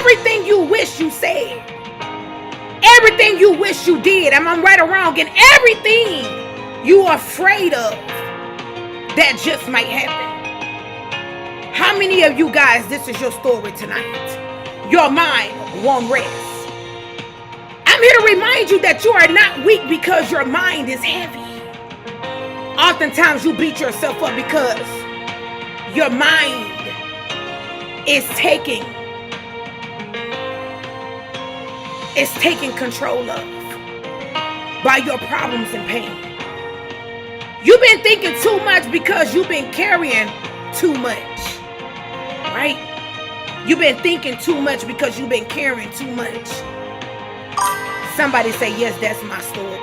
everything you wish you said, everything you wish you did, am I right or wrong, and everything you are afraid of that just might happen. How many of you guys, this is your story tonight? Your mind won't rest. I'm here to remind you that you are not weak because your mind is heavy. Oftentimes you beat yourself up because your mind is taking control of by your problems and pain. You've been thinking too much because you've been carrying too much, right? You've been thinking too much because you've been carrying too much. Somebody say, yes, that's my story.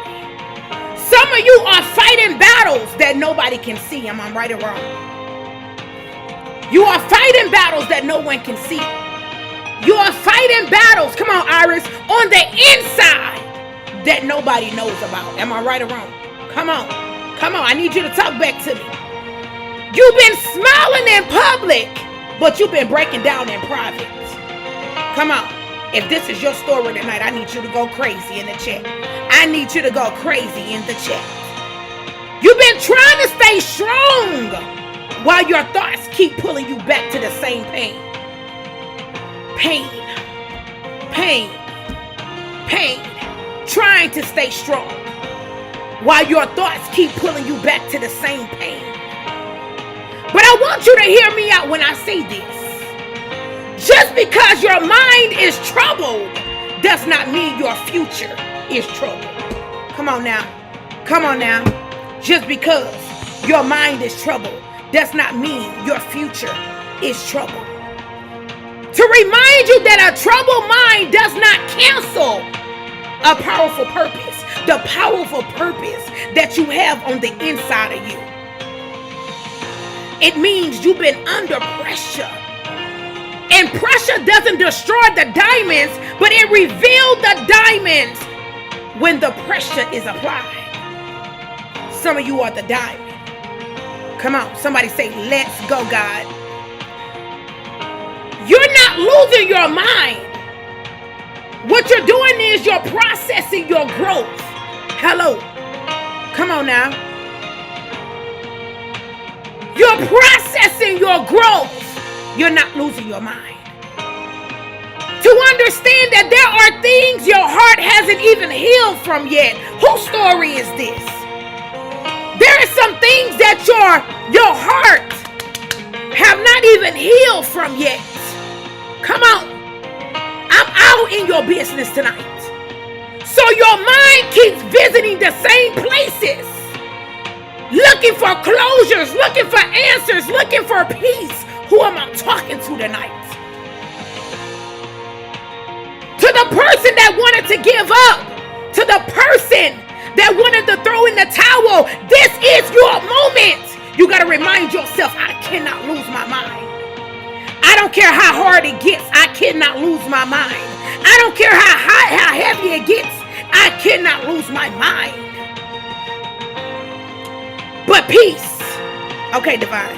Some of you are fighting battles that nobody can see. Am I right or wrong? You are fighting battles that no one can see. You are fighting battles, come on, Iris, on the inside that nobody knows about. Am I right or wrong? Come on. Come on. I need you to talk back to me. You've been smiling in public, but you've been breaking down in private. Come on. If this is your story tonight, I need you to go crazy in the chat. I need you to go crazy in the chat. You've been trying to stay strong while your thoughts keep pulling you back to the same pain. Pain. Pain. Pain. Trying to stay strong while your thoughts keep pulling you back to the same pain. But I want you to hear me out when I say this. Just because your mind is troubled does not mean your future is troubled. Come on now. Come on now. Just because your mind is troubled does not mean your future is troubled. To remind you that a troubled mind does not cancel a powerful purpose. The powerful purpose that you have on the inside of you. It means you've been under pressure. And pressure doesn't destroy the diamonds, but it reveals the diamonds when the pressure is applied. Some of you are the diamond. Come on, somebody say, let's go, God. You're not losing your mind. What you're doing is you're processing your growth. Hello. Come on now. You're processing your growth. You're not losing your mind. To understand that there are things your heart hasn't even healed from yet. Whose story is this? There are some things that your heart have not even healed from yet. Come on. I'm out in your business tonight. So your mind keeps visiting the same places. Looking for closures, looking for answers, looking for peace. Who am I talking to tonight? To the person that wanted to give up. To the person that wanted to throw in the towel. This is your moment. You got to remind yourself, I cannot lose my mind. I don't care how hard it gets. I cannot lose my mind. I don't care how heavy it gets. I cannot lose my mind. But peace. Okay, Divine.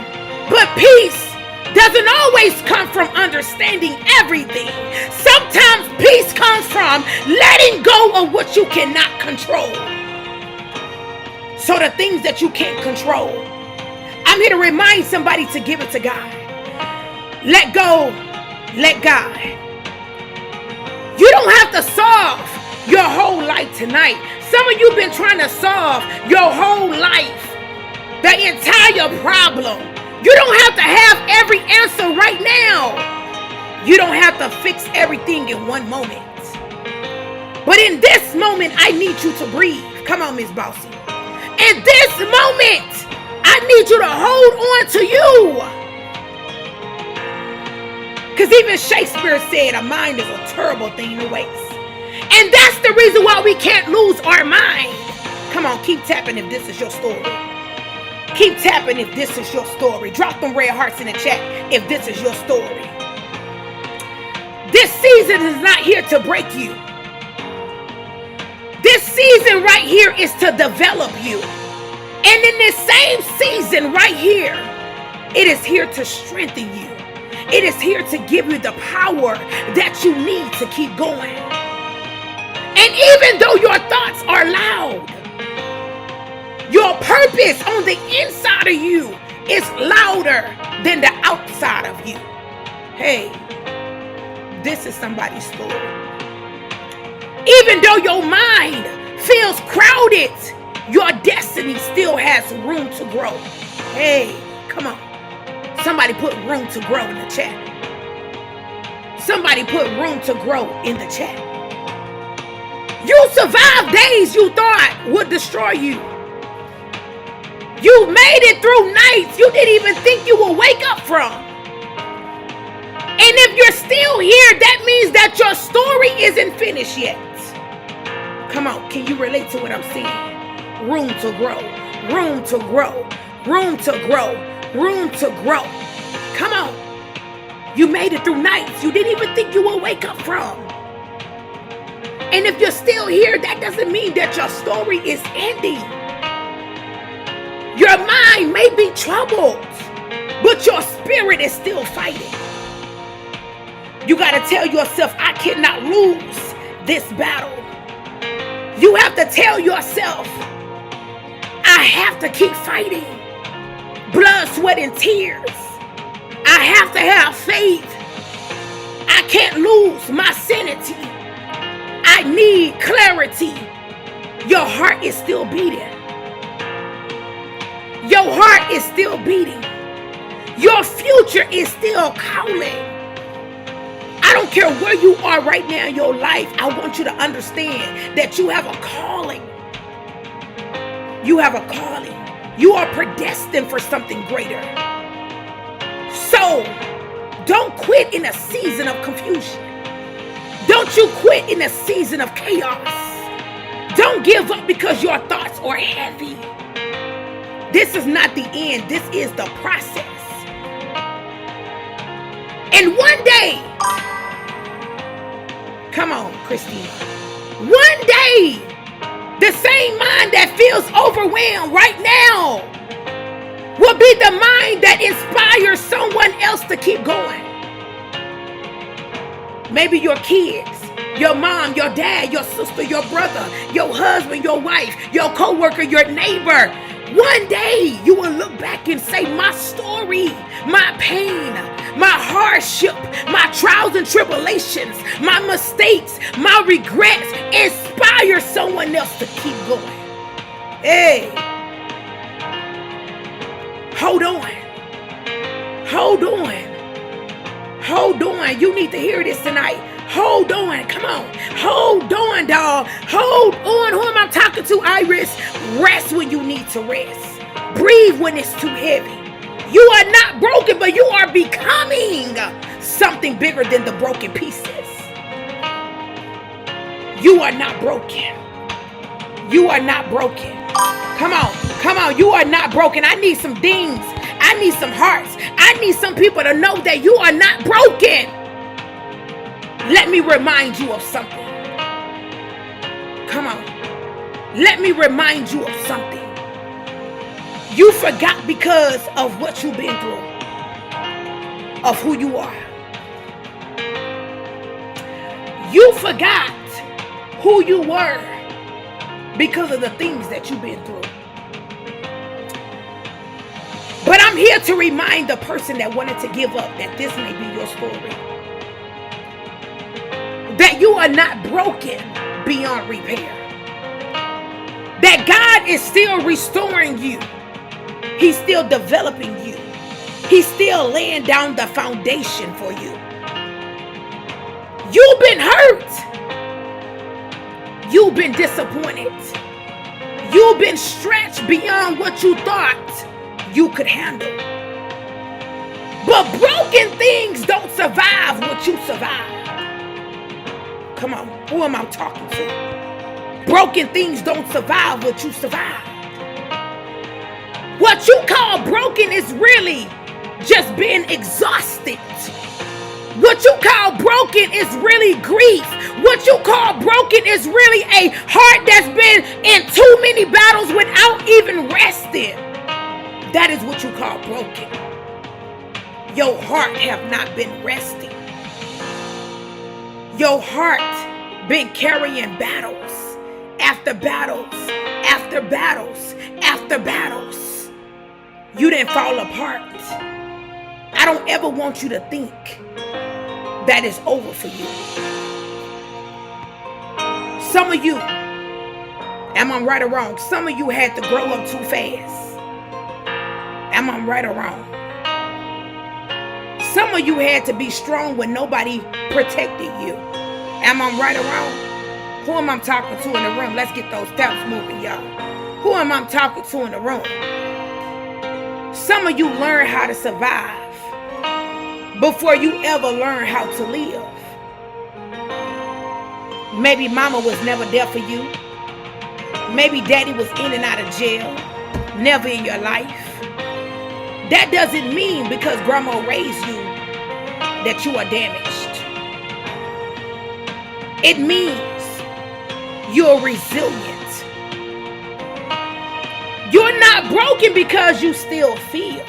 But peace doesn't always come from understanding everything. Sometimes peace comes from letting go of what you cannot control. So the things that you can't control, I'm here to remind somebody to give it to God. Let go. Let God. You don't have to solve your whole life tonight. Some of you have been trying to solve your whole life. The entire problem. You don't have to have every answer right now. You don't have to fix everything in one moment. But in this moment, I need you to breathe. Come on, Miss Bossy. In this moment, I need you to hold on to you. Because even Shakespeare said a mind is a terrible thing to waste. And that's the reason why we can't lose our mind. Come on, keep tapping if this is your story. Keep tapping if this is your story. Drop them red hearts in the chat if this is your story. This season is not here to break you. This season right here is to develop you. And in this same season right here, it is here to strengthen you. It is here to give you the power that you need to keep going. And even though your thoughts are loud, your purpose on the inside of you is louder than the outside of you. Hey, this is somebody's story. Even though your mind feels crowded, your destiny still has room to grow. Hey, come on. Somebody put room to grow in the chat. Somebody put room to grow in the chat. You survived days you thought would destroy you. You made it through nights you didn't even think you would wake up from. And if you're still here, that means that your story isn't finished yet. Come on, can you relate to what I'm saying? Room to grow, room to grow, room to grow, room to grow. Come on. You made it through nights you didn't even think you would wake up from. And if you're still here, that doesn't mean that your story is ending. Your mind may be troubled, but your spirit is still fighting. You got to tell yourself, I cannot lose this battle. You have to tell yourself, I have to keep fighting. Blood, sweat, and tears. I have to have faith. I can't lose my sanity. I need clarity. Your heart is still beating. Your heart is still beating. Your future is still calling. I don't care where you are right now in your life. I want you to understand that you have a calling. You have a calling. You are predestined for something greater. So, don't quit in a season of confusion. Don't you quit in a season of chaos. Don't give up because your thoughts are heavy. This is not the end. This is the process. And one day, come on, Christina. One day, the same mind that feels overwhelmed right now will be the mind that inspires someone else to keep going. Maybe your kids, your mom, your dad, your sister, your brother, your husband, your wife, your coworker, your neighbor. One day you will look back and say, my story, my pain, my hardship, my trials and tribulations, my mistakes, my regrets inspire someone else to keep going. Hey, hold on. Hold on. Hold on. You need to hear this tonight. Hold on. Come on. Hold on, dog. Hold on. Who am I talking to, Iris? Rest when you need to rest. Breathe when it's too heavy. You are not broken, but you are becoming something bigger than the broken pieces. You are not broken. You are not broken. Come on. Come on. You are not broken. I need some dings. I need some hearts. I need some people to know that you are not broken. Let me remind you of something. Come on. Let me remind you of something. You forgot because of what you've been through, of who you are. You forgot who you were because of the things that you've been through. But I'm here to remind the person that wanted to give up that this may be your story. That you are not broken beyond repair. That God is still restoring you. He's still developing you. He's still laying down the foundation for you. You've been hurt. You've been disappointed. You've been stretched beyond what you thought you could handle. But broken things don't survive what you survived. Come on, who am I talking to? Broken things don't survive what you survived. What you call broken is really just being exhausted. What you call broken is really grief. What you call broken is really a heart that's been in too many battles without even resting. That is what you call broken. your heart have not been resting. Your heart been carrying battles after battles after battles after battles. You didn't fall apart. I don't ever want you to think that it's over for you. Some of you, am I right or wrong? Some of you had to grow up too fast. Am I right or wrong? Some of you had to be strong when nobody protected you. Am I right or wrong? Who am I talking to in the room? Let's get those taps moving, y'all. Who am I talking to in the room? Some of you learn how to survive before you ever learn how to live. Maybe mama was never there for you. Maybe daddy was in and out of jail, never in your life. That doesn't mean because grandma raised you that you are damaged. It means you're resilient. You're not broken because you still feel.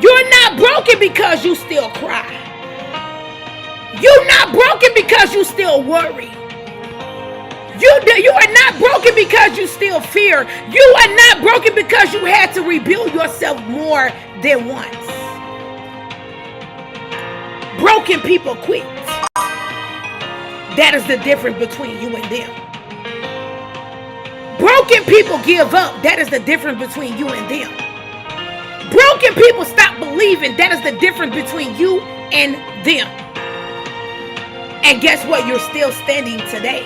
You're not broken because you still cry. You're not broken because you still worry. You are not broken because you still fear. You are not broken because you had to rebuild yourself more than once. Broken people quit. That is the difference between you and them. Broken people give up. That is the difference between you and them. Broken people stop believing. That is the difference between you and them. And guess what? You're still standing today.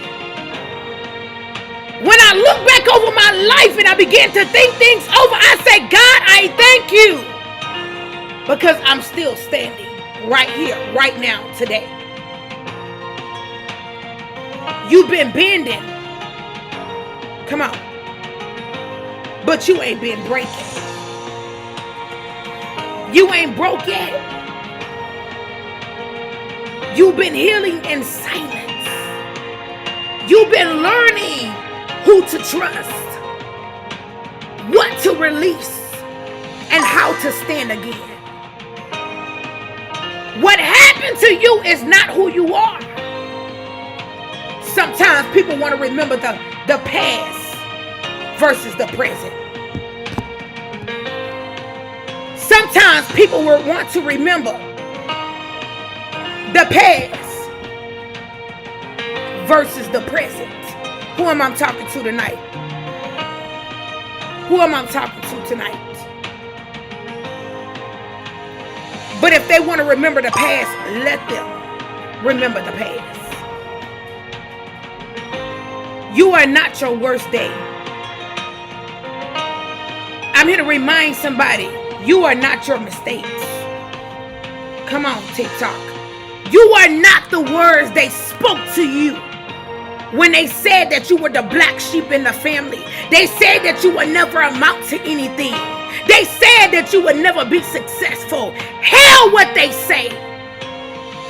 When I look back over my life and I begin to think things over, I say, God, I thank you. Because I'm still standing right here, right now, today. You've been bending. Come on. But you ain't been breaking. You ain't broke yet. You've been healing in silence. You've been learning who to trust, what to release, and how to stand again. What happened to you is not who you are. Sometimes people want to remember the past versus the present. Sometimes people will want to remember the past versus the present. Who am I talking to tonight? Who am I talking to tonight? But if they want to remember the past, let them remember the past. You are not your worst day. I'm here to remind somebody, you are not your mistakes. Come on, TikTok. You are not the words they spoke to you when they said that you were the black sheep in the family. They said that you would never amount to anything. They said that you would never be successful. Hell what they say.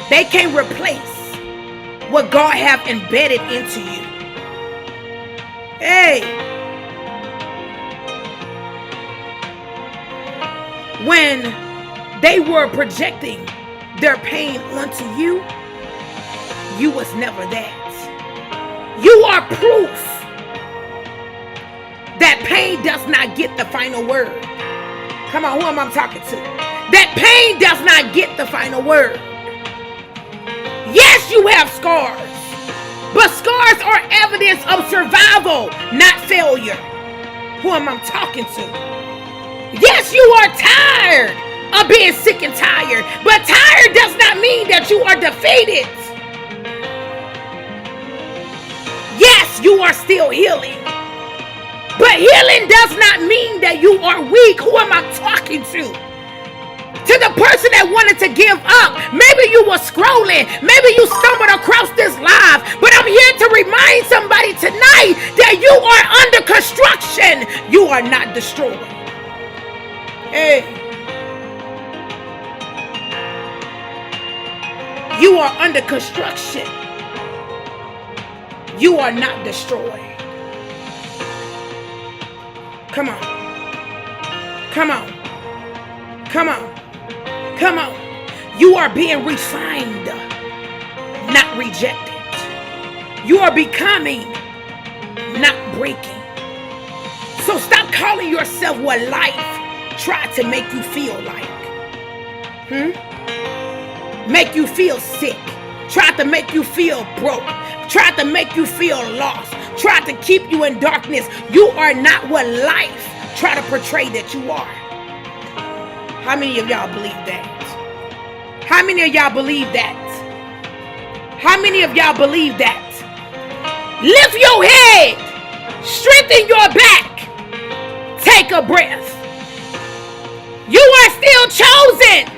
They can't replace what God have embedded into you. Hey. When they were projecting their pain onto you, you was never that. You are proof that pain does not get the final word. Come on, who am I talking to? That pain does not get the final word. Yes, you have scars, but scars are evidence of survival, not failure. Who am I talking to? Yes, you are tired of being sick and tired, but tired does not mean that you are defeated. Yes, you are still healing, but healing does not mean that you are weak. Who am I talking to? To the person that wanted to give up. Maybe you were scrolling. Maybe you stumbled across this live, but I'm here to remind somebody tonight that you are under construction. You are not destroyed. Hey. You are under construction. You are not destroyed. Come on. Come on. Come on. Come on. You are being refined, not rejected. You are becoming, not breaking. So stop calling yourself what life tried to make you feel like. Make you feel sick. Tried to make you feel broke. Tried to make you feel lost. Tried to keep you in darkness. You are not what life tried to portray that you are. How many of y'all believe that? How many of y'all believe that? How many of y'all believe that? Lift your head. Strengthen your back. Take a breath. You are still chosen.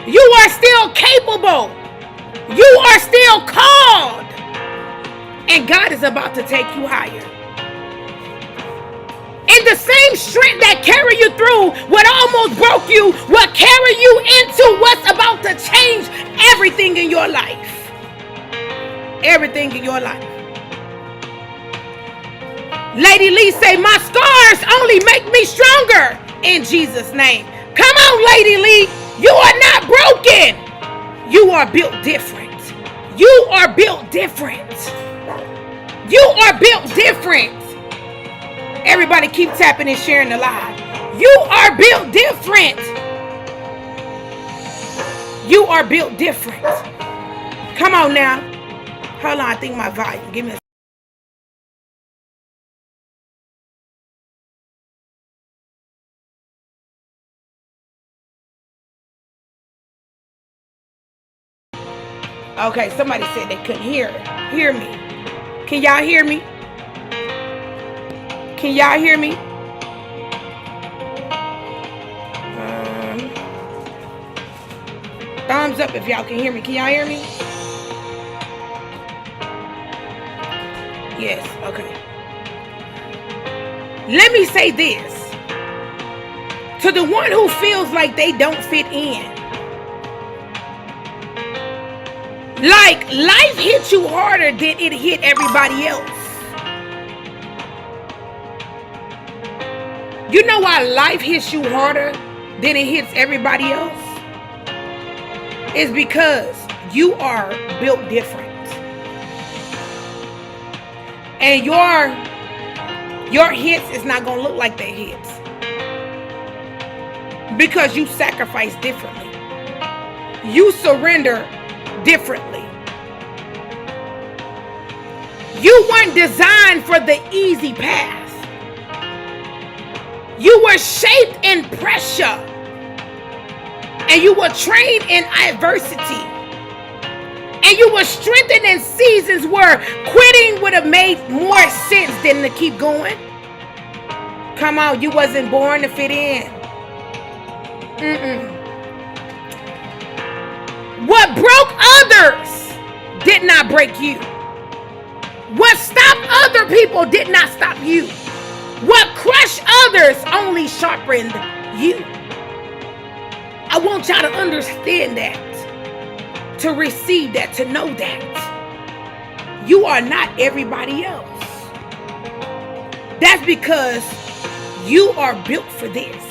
You are still capable. You are still called. And God is about to take you higher. And the same strength that carried you through what almost broke you will carry you into what's about to change everything in your life. Everything in your life. Lady Lee say, my scars only make me stronger in Jesus' name. Come on, Lady Lee. You are not broken. You are built different. You are built different. You are built different. Everybody keep tapping and sharing the live. You are built different. You are built different. Come on now. Hold on, I think my volume. Give me a Okay, somebody said they couldn't hear me. Can y'all hear me? Can y'all hear me? Thumbs up if y'all can hear me. Can y'all hear me? Yes, okay. Let me say this. To the one who feels like they don't fit in. Like life hit you harder than it hit everybody else. You know why life hits you harder than it hits everybody else? It's because you are built different. And your hits is not going to look like their hits. Because you sacrifice differently. You surrender differently. You weren't designed for the easy path. You were shaped in pressure. And you were trained in adversity. And you were strengthened in seasons where quitting would have made more sense than to keep going. Come on, you wasn't born to fit in. What broke others did not break you. What stopped other people did not stop you. What crushed others only sharpened you. I want y'all to understand that, to receive that, to know that. You are not everybody else. That's because you are built for this.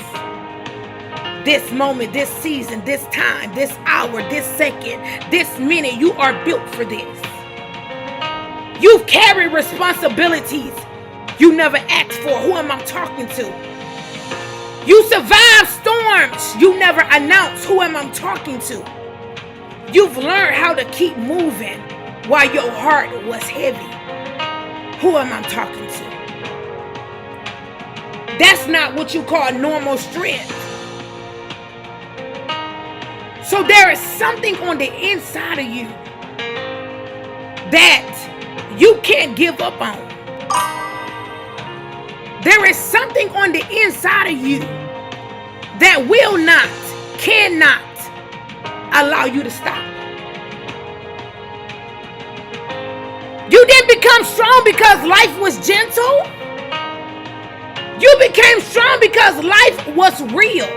This moment, this season, this time, this hour, this second, this minute, you are built for this. You've carried responsibilities you never asked for. Who am I talking to? You survived storms you never announced. Who am I talking to? You've learned how to keep moving while your heart was heavy. Who am I talking to? That's not what you call normal strength. So there is something on the inside of you that you can't give up on. There is something on the inside of you that will not, cannot allow you to stop. You didn't become strong because life was gentle. You became strong because life was real.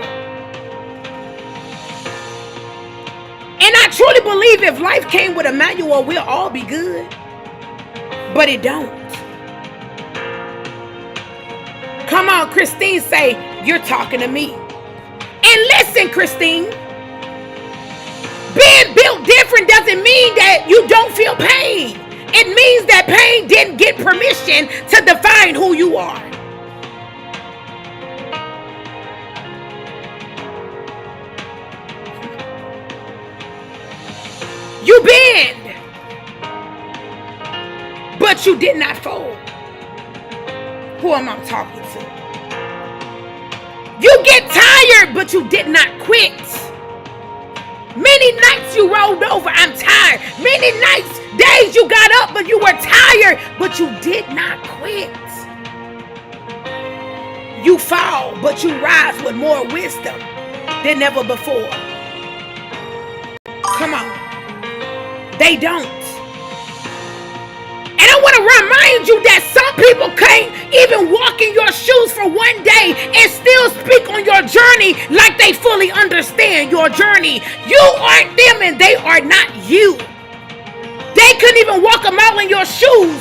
And I truly believe if life came with a manual, we'll all be good. But it don't. Come on, Christine say, you're talking to me. And listen, Christine, doesn't mean that you don't feel pain. It means that pain didn't get permission to define who you are. You bend, but you did not fold. Who am I talking to? You get tired, but you did not quit. Many nights you rolled over, I'm tired. Many nights, days you got up, but you were tired, but you did not quit. You fall, but you rise with more wisdom than ever before. Come on. They don't. And I want to remind you that some people can't even walk in your shoes for one day and still speak on your journey like they fully understand your journey. You aren't them and they are not you. They couldn't even walk a mile in your shoes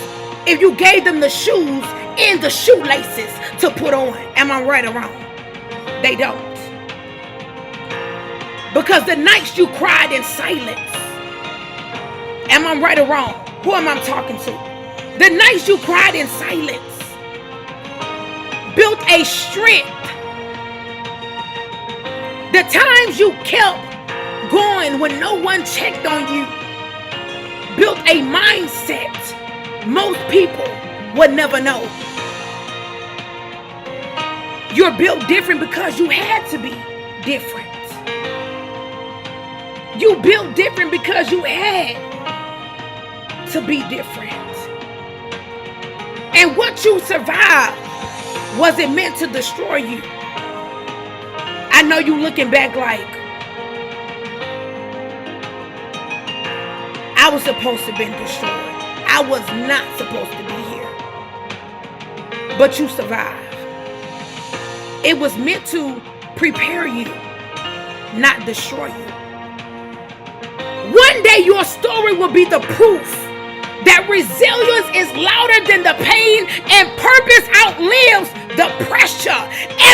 if you gave them the shoes and the shoelaces to put on. Am I right or wrong? They don't. Because the nights you cried in silence. Am I right or wrong? Who am I talking to? The nights you cried in silence built a strength. The times you kept going when no one checked on you built a mindset most people would never know. You're built different because you had to be different. You built different because you had to be different. And what you survived wasn't meant to destroy you. I know you looking back like, I was supposed to have been destroyed. I was not supposed to be here. But you survived. It was meant to prepare you, not destroy you. One day your story will be the proof that resilience is louder than the pain and purpose outlives the pressure.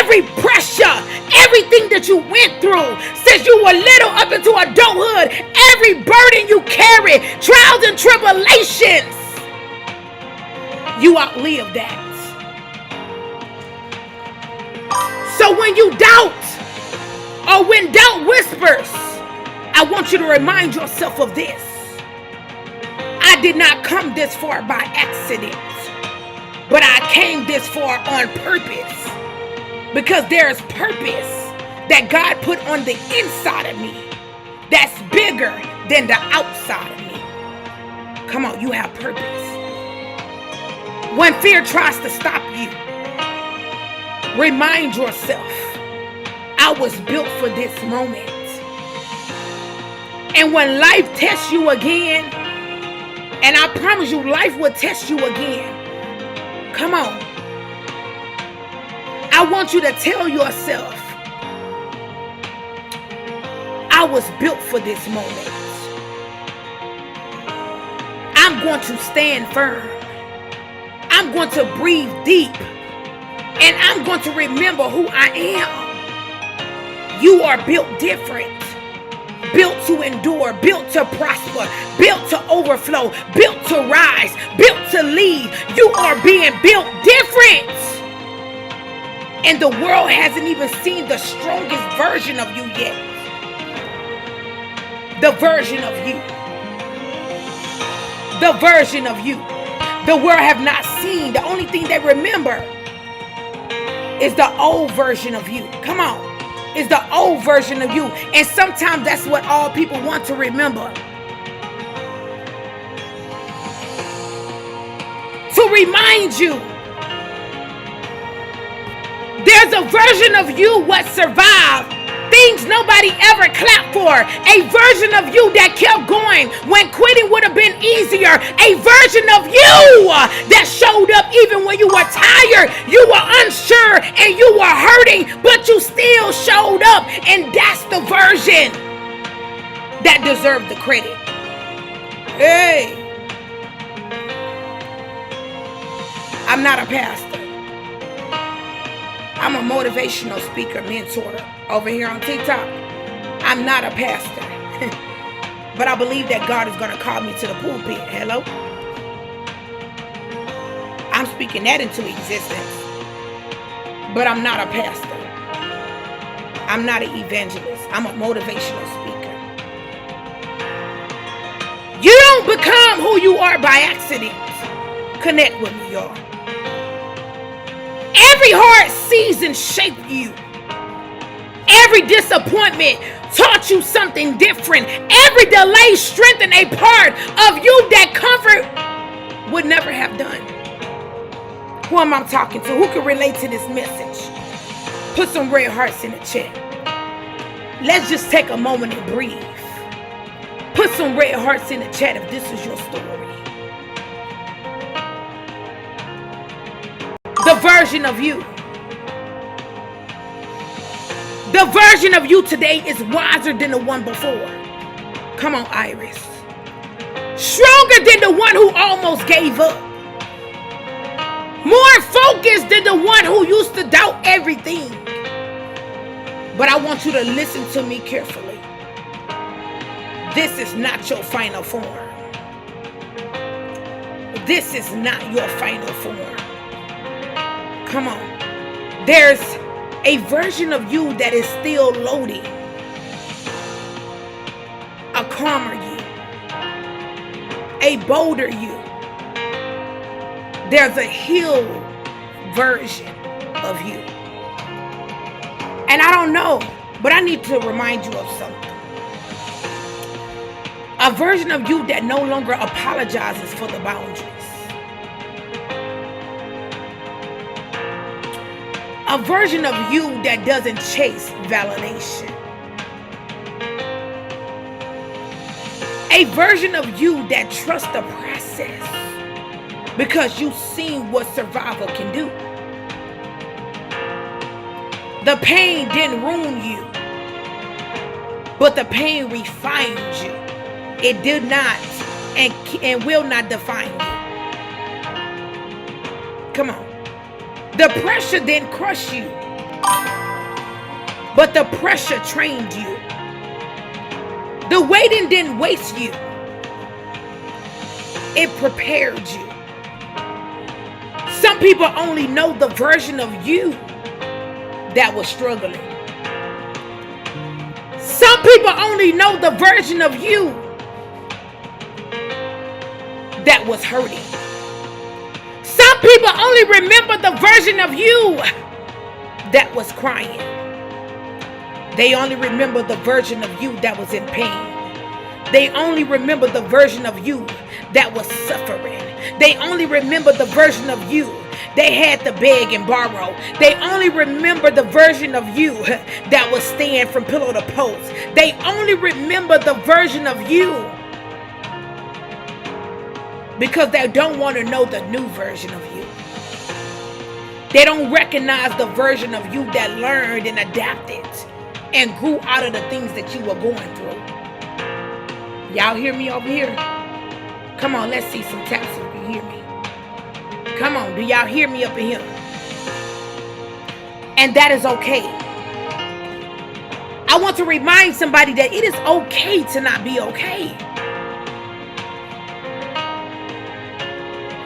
Every pressure, everything that you went through since you were little up into adulthood, every burden you carry, trials and tribulations, you outlive that. So when you doubt, or when doubt whispers, I want you to remind yourself of this. I did not come this far by accident, but I came this far on purpose, because there is purpose that God put on the inside of me that's bigger than the outside of me. Come on, you have purpose. When fear tries to stop you, remind yourself, I was built for this moment. And when life tests you again, and I promise you, life will test you again. Come on. I want you to tell yourself, I was built for this moment. I'm going to stand firm. I'm going to breathe deep. And I'm going to remember who I am. You are built different. Built to endure, built to prosper, built to overflow, built to rise, built to lead. You are being built different. And the world hasn't even seen the strongest version of you yet. The version of you. The version of you. The world have not seen. The only thing they remember is the old version of you. Come on. Is the old version of you. And sometimes that's what all people want to remember. To remind you, there's a version of you what survived things nobody ever clapped for. A version of you that kept going when quitting would have been easier. A version of you that showed up even when you were tired, you were unsure, and you were hurting, but you still showed up. And that's the version that deserved the credit. Hey, I'm not a pastor. I'm a motivational speaker, mentor over here on TikTok. I'm not a pastor. But I believe that God is going to call me to the pulpit. Hello? I'm speaking that into existence. But I'm not a pastor. I'm not an evangelist. I'm a motivational speaker. You don't become who you are by accident. Connect with me, y'all. Every hard season shaped you. Every disappointment taught you something different. Every delay strengthened a part of you that comfort would never have done. Who am I talking to? Who can relate to this message? Put some red hearts in the chat. Let's just take a moment and breathe. Put some red hearts in the chat if this is your story. The version of you. The version of you today is wiser than the one before. Come on, Iris. Stronger than the one who almost gave up. More focused than the one who used to doubt everything. But I want you to listen to me carefully. This is not your final form. This is not your final form. Come on. There's a version of you that is still loading. A calmer you. A bolder you. There's a healed version of you. And I don't know, but I need to remind you of something. A version of you that no longer apologizes for the boundaries. A version of you that doesn't chase validation. A version of you that trusts the process because you've seen what survival can do. The pain didn't ruin you, but the pain refined you. It did not and will not define you. Come on. The pressure didn't crush you, but the pressure trained you. The waiting didn't waste you. It prepared you. Some people only know the version of you that was struggling. Some people only know the version of you that was hurting. Some people only remember the version of you that was crying. They only remember the version of you that was in pain. They only remember the version of you that was suffering. They only remember the version of you they had to beg and borrow. They only remember the version of you that was staying from pillow to post. They only remember the version of you because they don't want to know the new version of you. They don't recognize the version of you that learned and adapted and grew out of the things that you were going through. Y'all hear me over here? Come on, let's see some taps if you hear me. Come on, do y'all hear me up in here? And that is okay. I want to remind somebody that it is okay to not be okay.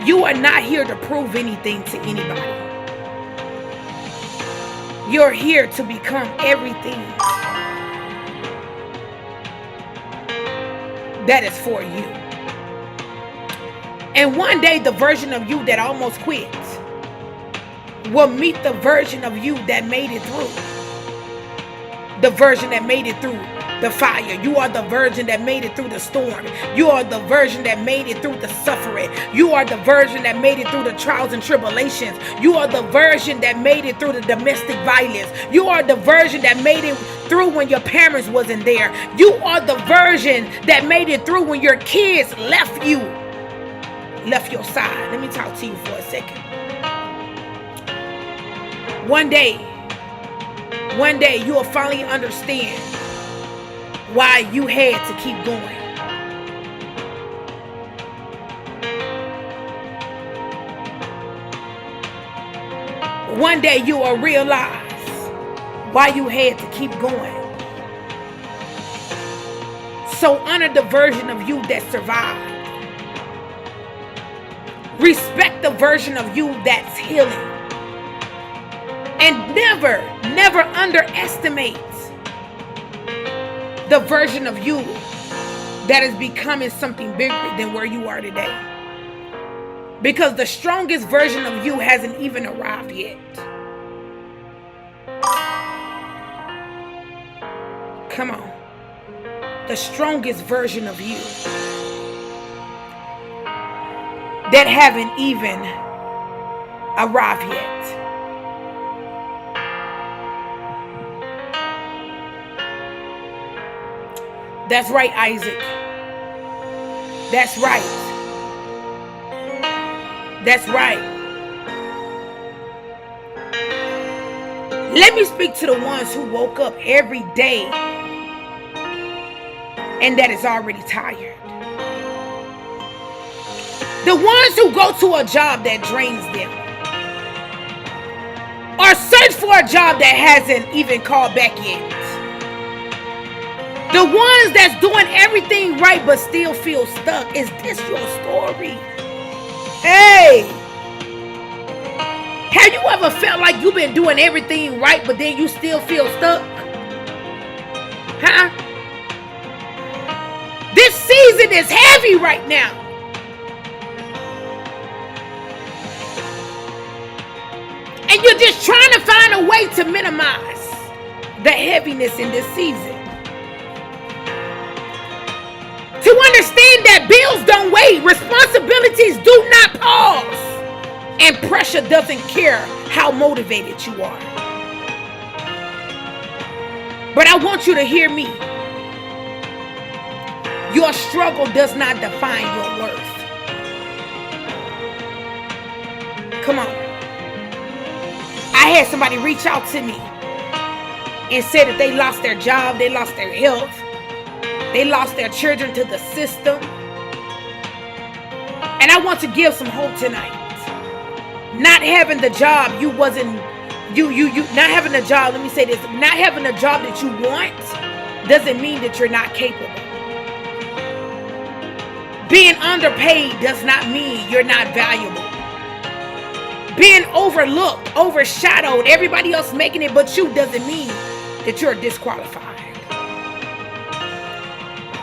You are not here to prove anything to anybody. You're here to become everything that is for you. And one day the version of you that almost quit will meet the version of you that made it through. The version that made it through the fire. You are the version that made it through the storm. You are the version that made it through the suffering. You are the version that made it through the trials and tribulations. You are the version that made it through the domestic violence. You are the version that made it through when your parents wasn't there. You are the version that made it through when your kids left your side. Let me talk to you for a second. One day you will finally understand why you had to keep going. One day you will realize why you had to keep going. So honor the version of you that survived. Respect the version of you that's healing. And never, never underestimate the version of you that is becoming something bigger than where you are today. Because the strongest version of you hasn't even arrived yet. Come on. The strongest version of you that haven't even arrived yet. That's right, Isaac. That's right. That's right. Let me speak to the ones who woke up every day and that is already tired. The ones who go to a job that drains them, or search for a job that hasn't even called back yet. The ones that's doing everything right but still feel stuck. Is this your story? Hey! Have you ever felt like you've been doing everything right but then you still feel stuck? Huh? This season is heavy right now. And you're just trying to find a way to minimize the heaviness in this season. To understand that bills don't wait, responsibilities do not pause, and pressure doesn't care how motivated you are. But I want you to hear me. Your struggle does not define your worth. Come on. I had somebody reach out to me and said that they lost their job, they lost their health, they lost their children to the system. And I want to give some hope tonight. Not having the job not having a job, let me say this, not having a job that you want doesn't mean that you're not capable. Being underpaid does not mean you're not valuable. Being overlooked, overshadowed, everybody else making it but you doesn't mean that you're disqualified.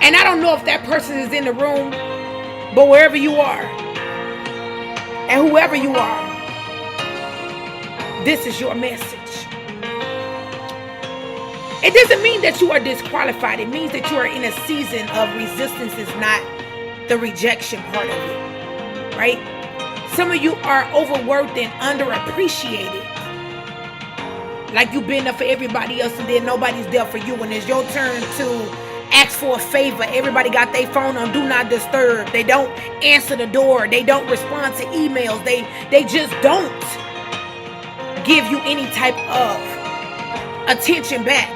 And I don't know if that person is in the room, but wherever you are, and whoever you are, this is your message. It doesn't mean that you are disqualified. It means that you are in a season of resistance. Is not the rejection part of it, right? Some of you are overworked and underappreciated. Like you've been there for everybody else and then nobody's there for you. When it's your turn to ask for a favor, everybody got their phone on do not disturb. They don't answer the door. They don't respond to emails. They just don't give you any type of attention back.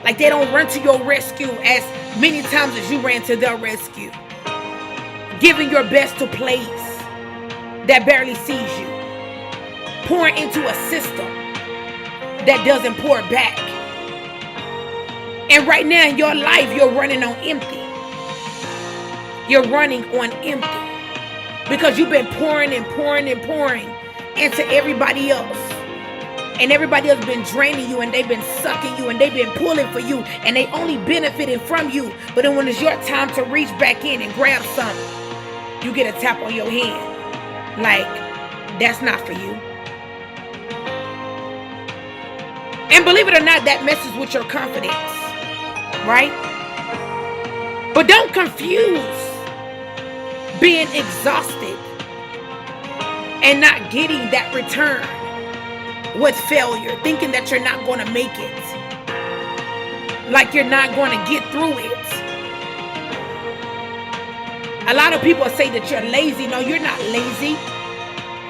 Like they don't run to your rescue as many times as you ran to their rescue. Giving your best to place that barely sees you. Pouring into a system that doesn't pour back. And right now in your life, you're running on empty. You're running on empty. Because you've been pouring and pouring and pouring into everybody else. And everybody else been draining you and they've been sucking you and they've been pulling for you and they only benefiting from you. But then when it's your time to reach back in and grab something, you get a tap on your hand. Like, that's not for you. And believe it or not, that messes with your confidence. Right? But don't confuse being exhausted and not getting that return with failure, thinking that you're not going to make it, like you're not going to get through it. A lot of people say that you're lazy. No, you're not lazy.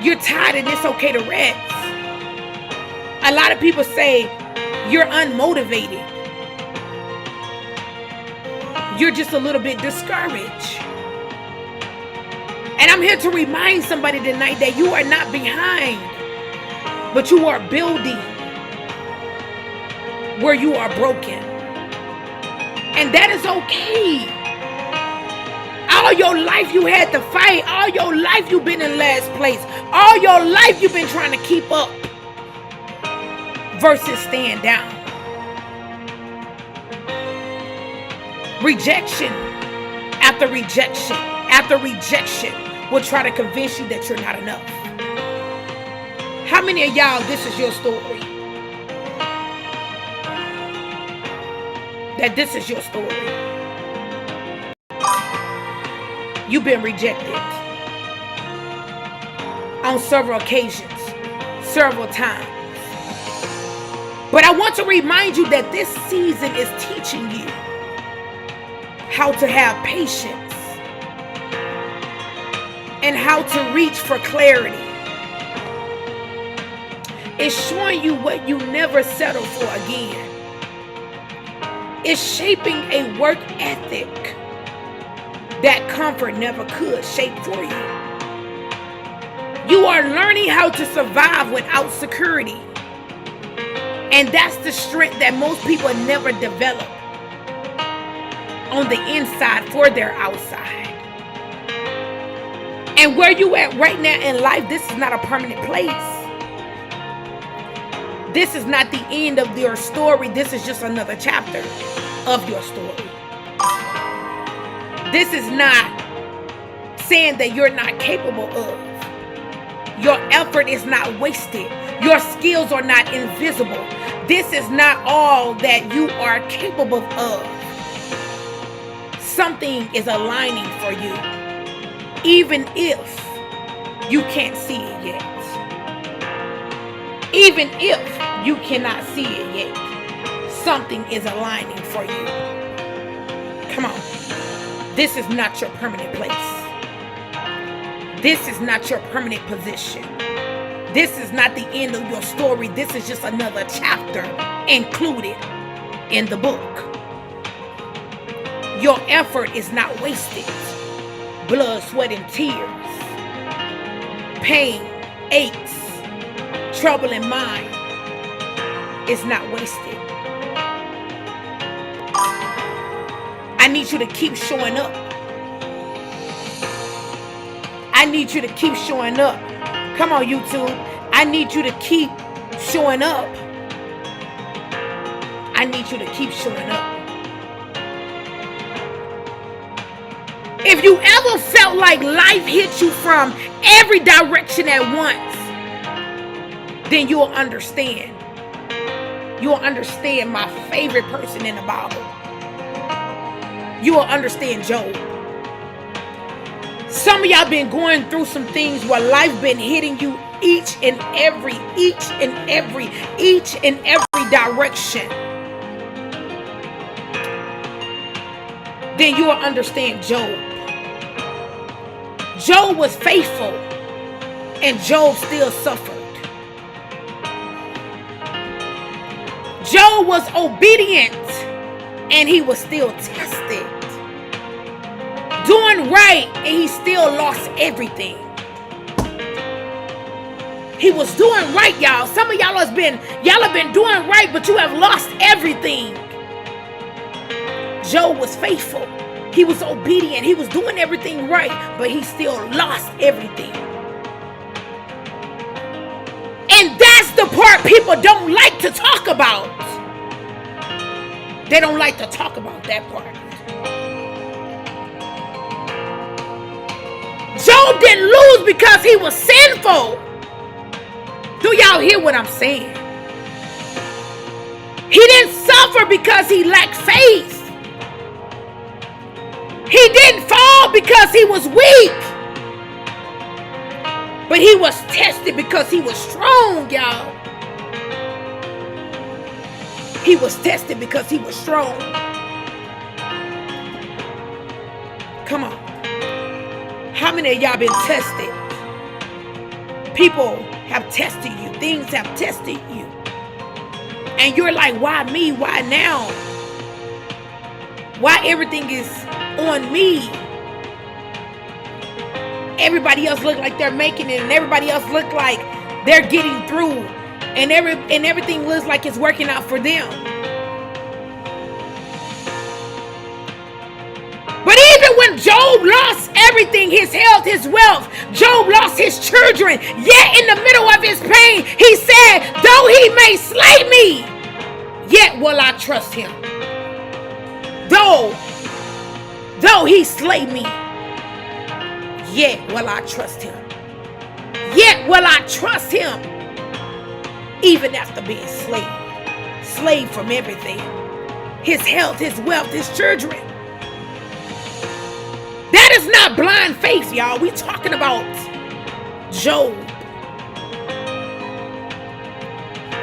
You're tired and it's okay to rest. A lot of people say you're unmotivated. You're just a little bit discouraged. And I'm here to remind somebody tonight that you are not behind, but you are building where you are broken. And that is okay. All your life you had to fight. All your life you've been in last place. All your life you've been trying to keep up versus stand down. Rejection after rejection after rejection will try to convince you that you're not enough. How many of y'all, this is your story? That this is your story. You've been rejected on several occasions, several times. But I want to remind you that this season is teaching you how to have patience and how to reach for clarity. It's showing you what you never settle for again. It's shaping a work ethic that comfort never could shape for you. You are learning how to survive without security. And that's the strength that most people never develop on the inside for their outside. And where you at right now in life, this is not a permanent place. This is not the end of your story. This is just another chapter of your story. This is not saying that you're not capable of. Your effort is not wasted. Your skills are not invisible. This is not all that you are capable of. Something is aligning for you, even if you can't see it yet. Even if you cannot see it yet, something is aligning for you. Come on. This is not your permanent place. This is not your permanent position. This is not the end of your story. This is just another chapter included in the book. Your effort is not wasted. Blood, sweat, and tears, pain, aches, trouble in mind is not wasted. I need you to keep showing up. I need you to keep showing up. Come on, YouTube. I need you to keep showing up. I need you to keep showing up. If you ever felt like life hit you from every direction at once, then you'll understand. You'll understand my favorite person in the Bible. You will understand Job. Some of y'all been going through some things where life been hitting you each and every direction. Then you will understand Job. Job was faithful and Job still suffered. Job was obedient and he was still tested. Doing right and he still lost everything. He was doing right, y'all. Some of y'all have been doing right, but you have lost everything. Job was faithful. He was obedient. He was doing everything right, but he still lost everything. And that's the part people don't like to talk about. They don't like to talk about that part. Job didn't lose because he was sinful. Do y'all hear what I'm saying? He didn't suffer because he lacked faith. He didn't fall because he was weak. But he was tested because he was strong, y'all. He was tested because he was strong. Come on. How many of y'all been tested? People have tested you. Things have tested you. And you're like, why me? Why now? Why everything is on me? Everybody else look like they're making it, and everybody else look like they're getting through, and everything looks like it's working out for them. But even when Job Job lost everything, his health, his wealth. Job lost his children. Yet in the middle of his pain, he said, though he may slay me, yet will I trust him. Though he slay me, yet will I trust him. Yet will I trust him, even after being slave from everything. His health, his wealth, his children. That is not blind faith, y'all. We talking about Job.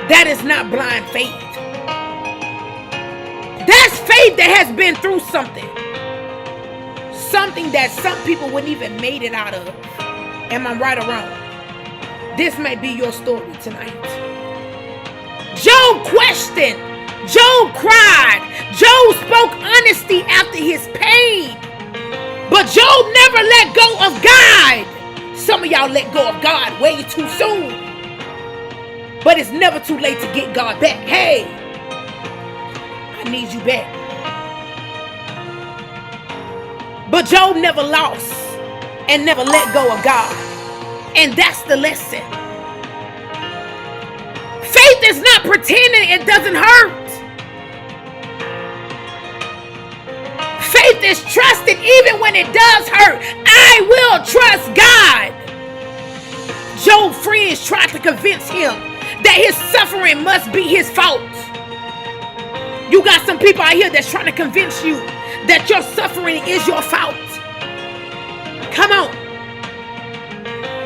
That is not blind faith. That's faith that has been through something. Something that some people wouldn't even made it out of. Am I right or wrong? This may be your story tonight. Job questioned. Job cried. Job spoke honesty after his pain. But Job never let go of God. Some of y'all let go of God way too soon. But it's never too late to get God back. Hey, I need you back. But Job never lost and never let go of God. And that's the lesson. Faith is not pretending it doesn't hurt. Faith is trusting even when it does hurt. I will trust God. Job's friends tried to convince him that his suffering must be his fault. You got some people out here that's trying to convince you that your suffering is your fault. Come on.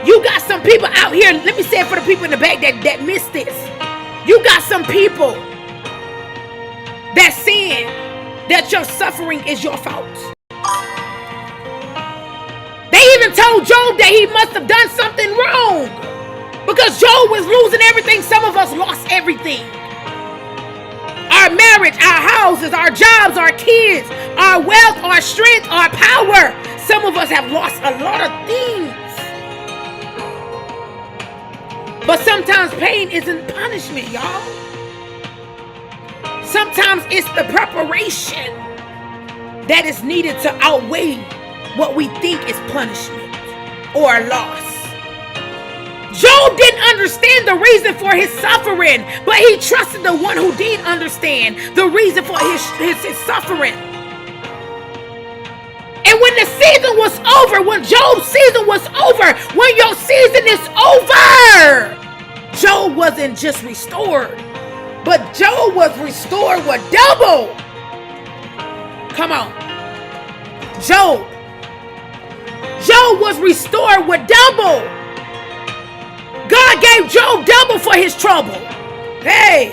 You got some people out here, let me say it for the people in the back that missed this. You got some people that's saying that your suffering is your fault. They even told Job that he must have done something wrong because Job was losing everything. Some of us lost everything. Our marriage, our houses, our jobs, our kids, our wealth, our strength, our power. Some of us have lost a lot of things. But sometimes pain isn't punishment, y'all. Sometimes it's the preparation that is needed to outweigh what we think is punishment or loss. Job didn't understand the reason for his suffering, but he trusted the one who did understand the reason for his suffering. And when the season was over, when Job's season was over, when your season is over, Job wasn't just restored, but Job was restored with double. Come on. Job was restored with double. God gave Job double for his trouble. Hey.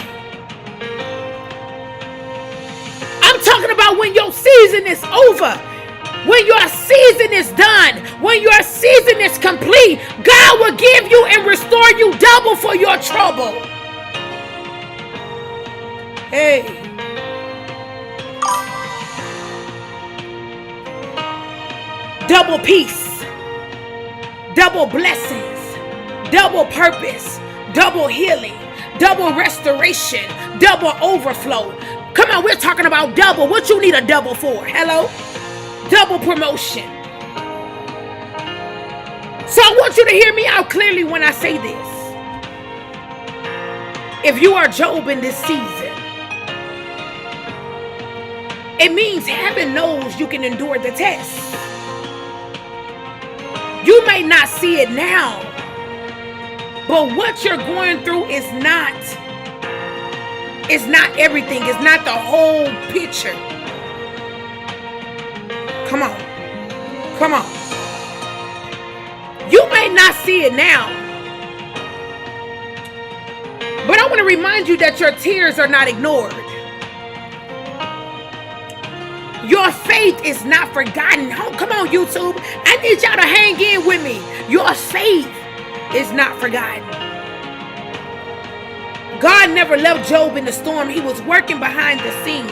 I'm talking about when your season is over. When your season is done, when your season is complete, God will give you and restore you double for your trouble. Hey. Double peace, double blessings, double purpose, double healing, double restoration, double overflow. Come on, we're talking about double. What you need a double for? Hello? Double promotion. So I want you to hear me out clearly when I say this. If you are Job in this season, it means heaven knows you can endure the test. You may not see it now, but what you're going through is not everything. It's not the whole picture. Come on. Come on. You may not see it now, but I want to remind you that your tears are not ignored. Your faith is not forgotten. Oh, come on, YouTube. I need y'all to hang in with me. Your faith is not forgotten. God never left Job in the storm. He was working behind the scenes.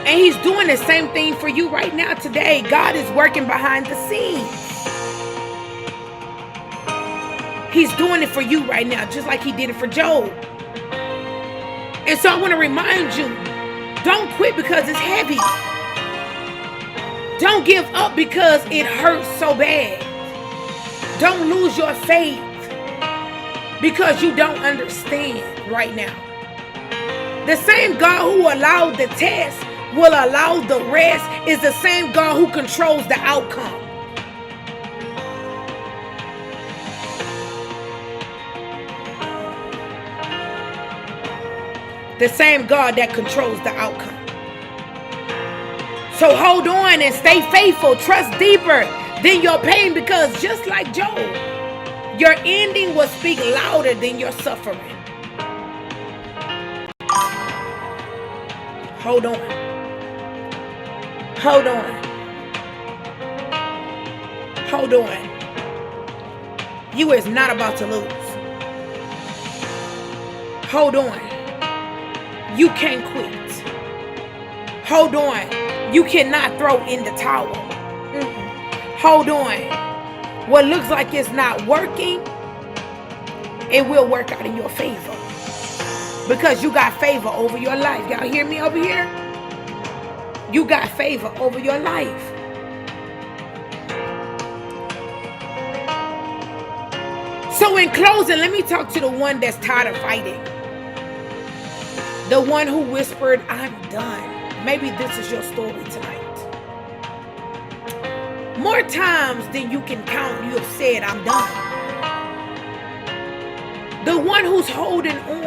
And he's doing the same thing for you right now today. God is working behind the scenes. He's doing it for you right now, just like he did it for Job. And so I want to remind you, don't quit because it's heavy. Don't give up because it hurts so bad. Don't lose your faith because you don't understand right now. The same God who allowed the test will allow the rest is the same God who controls the outcome. The same God that controls the outcome. So hold on and stay faithful. Trust deeper than your pain, because just like Job, your ending will speak louder than your suffering. Hold on. Hold on. Hold on. You is not about to lose. Hold on. You can't quit. Hold on. You cannot throw in the towel. Hold on. What looks like it's not working, it will work out in your favor. Because you got favor over your life. Y'all hear me over here? You got favor over your life. So in closing, let me talk to the one that's tired of fighting. The one who whispered, I'm done. Maybe this is your story tonight. More times than you can count, you have said, I'm done. The one who's holding on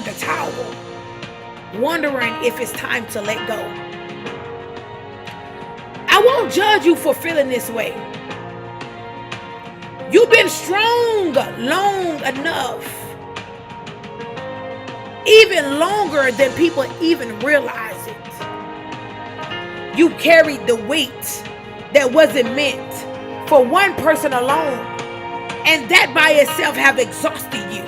the towel, wondering if it's time to let go. I won't judge you for feeling this way. You've been strong long enough. Even longer than people even realize it. You carried the weight that wasn't meant for one person alone, and that by itself have exhausted you.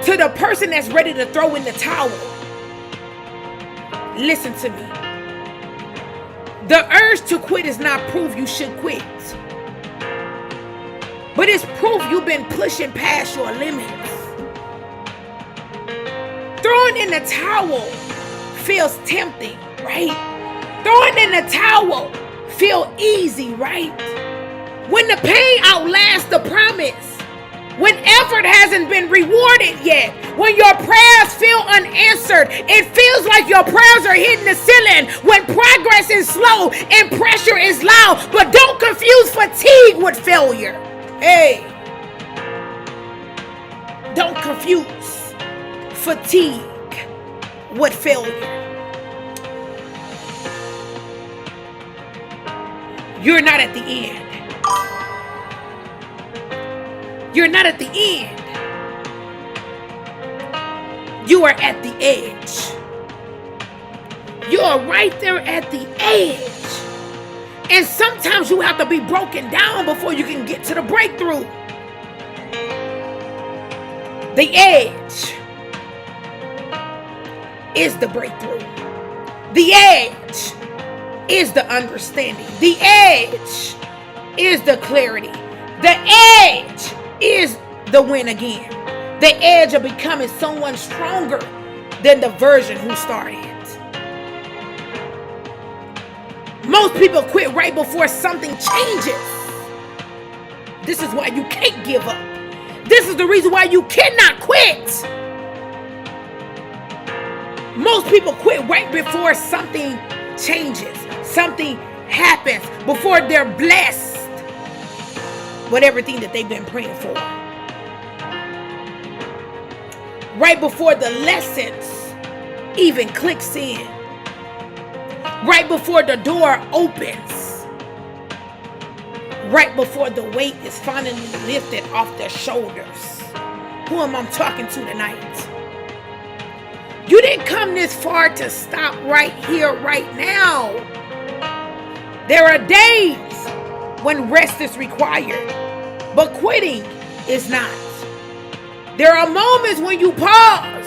To the person that's ready to throw in the towel, listen to me. The urge to quit is not proof you should quit, but it's proof you've been pushing past your limits. Throwing in the towel feels tempting, right? Throwing in the towel feels easy, right? When the pain outlasts the promise, when effort hasn't been rewarded yet, when your prayers feel unanswered, it feels like your prayers are hitting the ceiling, when progress is slow and pressure is loud. But don't confuse fatigue with failure. Hey, don't confuse fatigue with failure. You're not at the end. You're not at the end. You are at the edge. You are right there at the edge. And sometimes you have to be broken down before you can get to the breakthrough. The edge is the breakthrough. The edge is the understanding. The edge is the clarity. The edge is the win again. The edge of becoming someone stronger than the version who started. Most people quit right before something changes. This is why you can't give up. This is the reason why you cannot quit. Most people quit right before something changes, something happens, before they're blessed with everything that they've been praying for. Right before the lessons even clicks in. Right before the door opens. Right before the weight is finally lifted off their shoulders. Who am I talking to tonight? You didn't come this far to stop right here, right now. There are days when rest is required, but quitting is not. There are moments when you pause.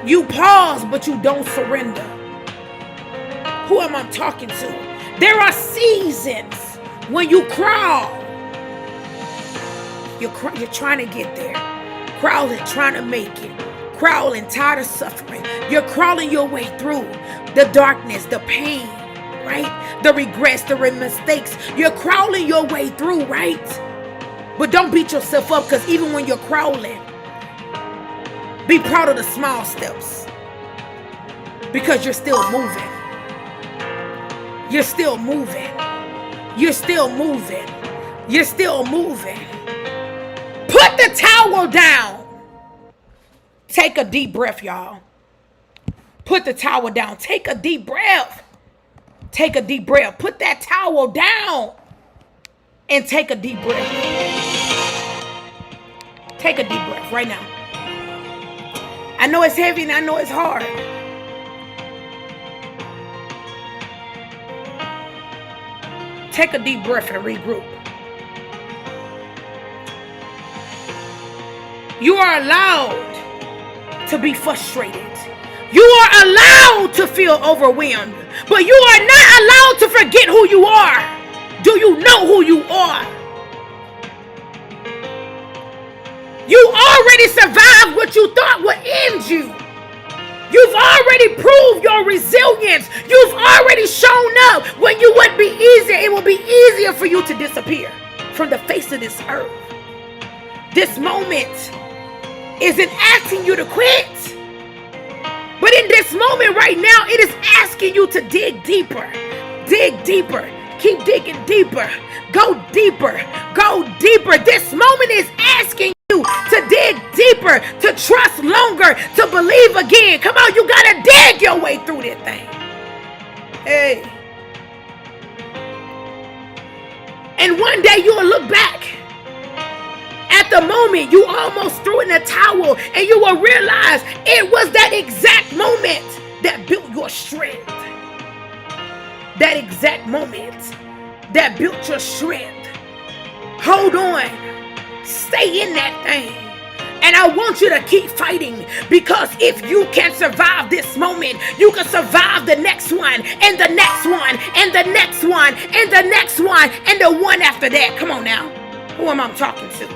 You pause, but you don't surrender. Who am I talking to? There are seasons when you crawl. You're trying to get there. Crawling, trying to make it. crawling, tired of suffering. You're crawling your way through the darkness, the pain, right? The regrets, the mistakes. You're crawling your way through, right? But don't beat yourself up, because even when you're crawling, be proud of the small steps, because you're still moving. You're still moving. You're still moving. You're still moving. Put the towel down. Take a deep breath, y'all. Put the towel down. Take a deep breath. Take a deep breath. Put that towel down and take a deep breath. Take a deep breath right now. I know it's heavy and I know it's hard. Take a deep breath and regroup. You are allowed to be frustrated. You are allowed to feel overwhelmed. But you are not allowed to forget who you are. Do you know who you are? You already survived what you thought would end you. You've already proved your resilience. You've already shown up when you wouldn't be easier. It will be easier for you to disappear from the face of this earth. This moment isn't asking you to quit. But in this moment right now, it is asking you to dig deeper. Dig deeper. Keep digging deeper. Go deeper. Go deeper. This moment is asking you to dig deeper, to trust longer, to believe again. Come on, you gotta dig your way through this thing. Hey. And one day you'll look back at the moment you almost threw in the towel, and you will realize it was that exact moment that built your strength. That exact moment that built your strength. Hold on. Stay in that thing. And I want you to keep fighting, because if you can survive this moment, you can survive the next one, and the next one, and the next one, and the next one, and the one after that. Come on now. Who am I talking to?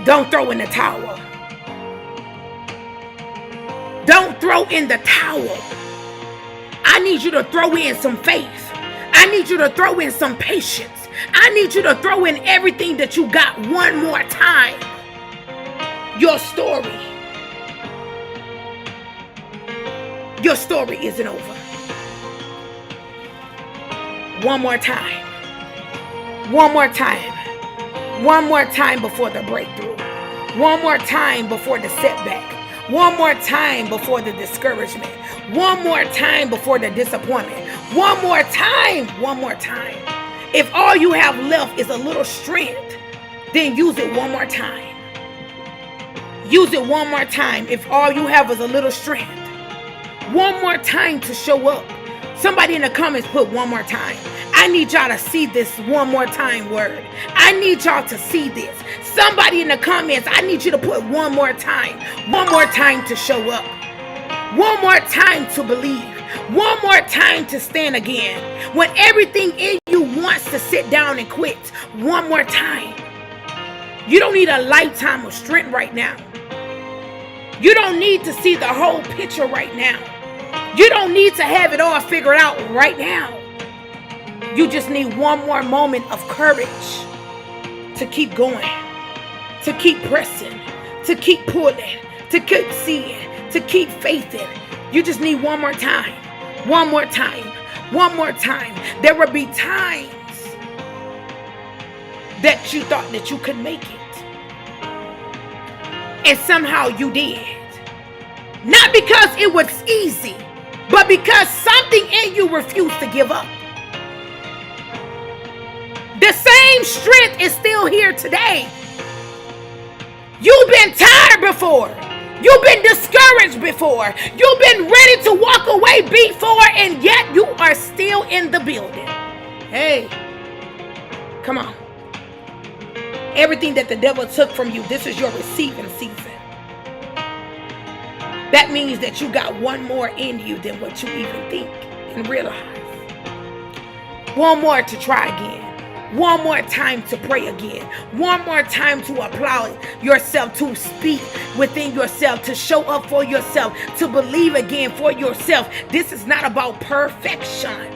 Don't throw in the towel. Don't throw in the towel. I need you to throw in some faith. I need you to throw in some patience. I need you to throw in everything that you got one more time. Your story. Your story isn't over. One more time. One more time. One more time before the breakthrough. One more time before the setback. One more time before the discouragement. One more time before the disappointment. One more time. One more time. If all you have left is a little strength, then use it one more time. Use it one more time. If all you have is a little strength, one more time to show up. Somebody in the comments put one more time. I need y'all to see this one more time word. I need y'all to see this. Somebody in the comments, I need you to put one more time. One more time to show up. One more time to believe. One more time to stand again. When everything in you wants to sit down and quit. One more time. You don't need a lifetime of strength right now. You don't need to see the whole picture right now. You don't need to have it all figured out right now. You just need one more moment of courage to keep going, to keep pressing, to keep pulling, to keep seeing, to keep faithing. You just need one more time. One more time. One more time. There will be times that you thought that you could make it. And somehow you did. Not because it was easy, but because something in you refused to give up. The same strength is still here today. You've been tired before. You've been discouraged before. You've been ready to walk away before, and yet you are still in the building. Hey, come on. Everything that the devil took from you, this is your receiving season. That means that you got one more in you than what you even think and realize. One more to try again. One more time to pray again. One more time to apply yourself, to speak within yourself, to show up for yourself, to believe again for yourself. This is not about perfection,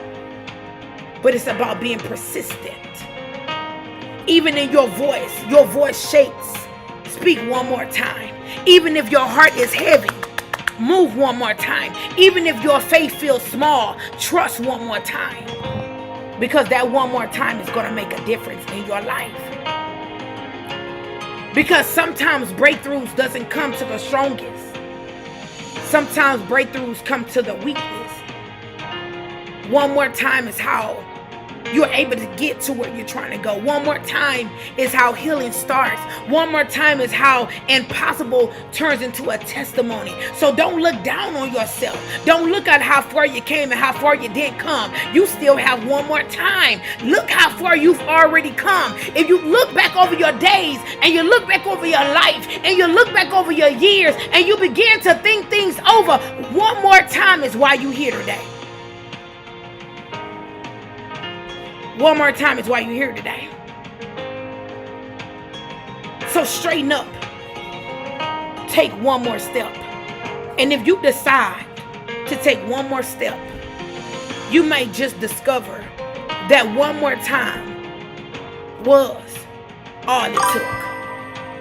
but it's about being persistent. Even in your voice shakes. Speak one more time. Even if your heart is heavy, move one more time. Even if your faith feels small, trust one more time. Because that one more time is going to make a difference in your life. Because sometimes breakthroughs doesn't come to the strongest. Sometimes breakthroughs come to the weakness. One more time is how you're able to get to where you're trying to go. One more time is how healing starts. One more time is how impossible turns into a testimony. So don't look down on yourself. Don't look at how far you came and how far you didn't come. You still have one more time. Look how far you've already come. If you look back over your days and you look back over your life and you look back over your years and you begin to think things over, one more time is why you're here today. One more time is why you're here today. So straighten up. Take one more step. And if you decide to take one more step, you may just discover that one more time was all it took.